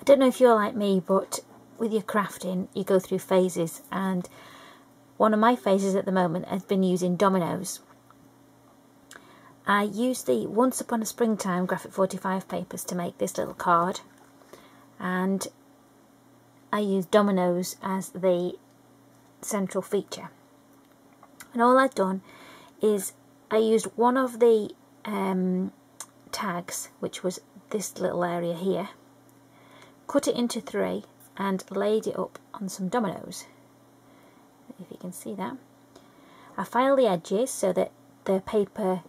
don't know if you're like me, but with your crafting you go through phases, and one of my phases at the moment has been using dominoes. I used the Once Upon a Springtime Graphic 45 papers to make this little card, and I used dominoes as the central feature. And all I've done is I used one of the tags, which was this little area here, cut it into 3 and laid it up on some dominoes, if you can see that. I filed the edges so that the paper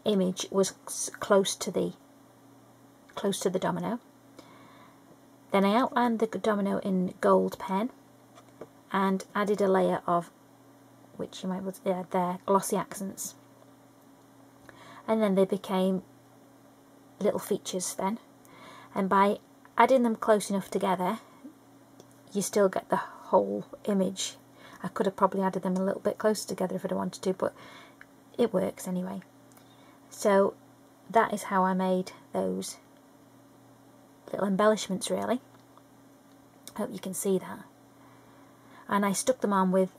image was close to the domino. Then I outlined the domino in gold pen and added a layer of, which you might there, glossy accents, and then they became little features then. And by adding them close enough together, you still get the whole image. I could have probably added them a little bit closer together if I'd wanted to, but it works anyway. So that is how I made those little embellishments, really. Hope you can see that. And I stuck them on with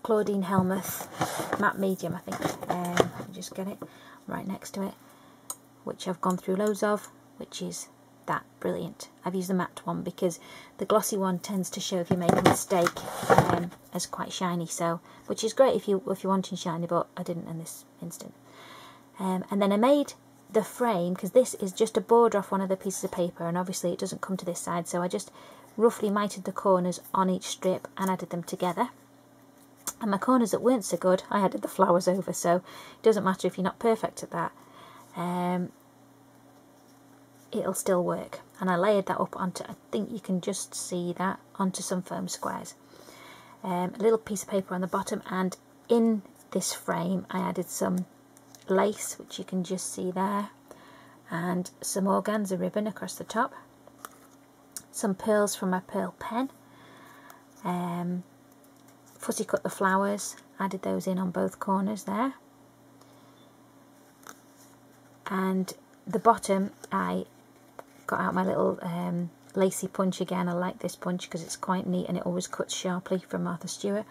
Claudine Helmuth matte medium, I think. Let me just get it right next to it, which I've gone through loads of, which is that brilliant. I've used the matte one because the glossy one tends to show if you make a mistake as quite shiny, so which is great if you're wanting shiny, but I didn't in this instant. And then I made the frame, because this is just a border off one of the pieces of paper, and obviously it doesn't come to this side, so I just roughly mitered the corners on each strip and added them together. And my corners that weren't so good, I added the flowers over, so it doesn't matter if you're not perfect at that. It'll still work. And I layered that up onto, I think you can just see that, onto some foam squares. A little piece of paper on the bottom, and in this frame I added some lace, which you can just see there, and some organza ribbon across the top, some pearls from my pearl pen, fussy cut the flowers, added those in on both corners there, and the bottom I got out my little lacy punch again. I like this punch because it's quite neat and it always cuts sharply, from Martha Stewart.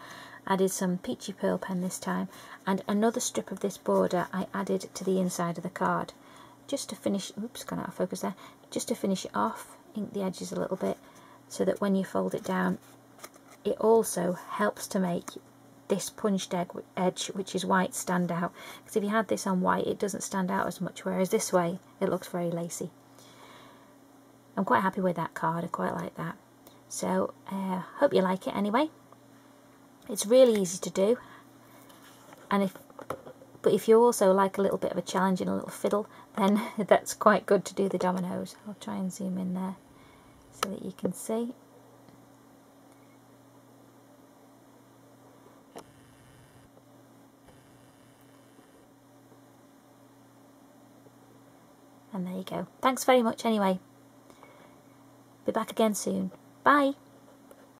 Added some peachy pearl pen this time, and another strip of this border I added to the inside of the card, just to finish, oops, gone out of focus there, just to finish it off, ink the edges a little bit, so that when you fold it down, it also helps to make this punched edge, which is white, stand out, because if you had this on white it doesn't stand out as much, whereas this way it looks very lacy. I'm quite happy with that card, I quite like that. So hope you like it anyway. It's really easy to do, and if you also like a little bit of a challenge and a little fiddle, then that's quite good to do the dominoes. I'll try and zoom in there so that you can see. And there you go. Thanks very much anyway. Be back again soon. Bye.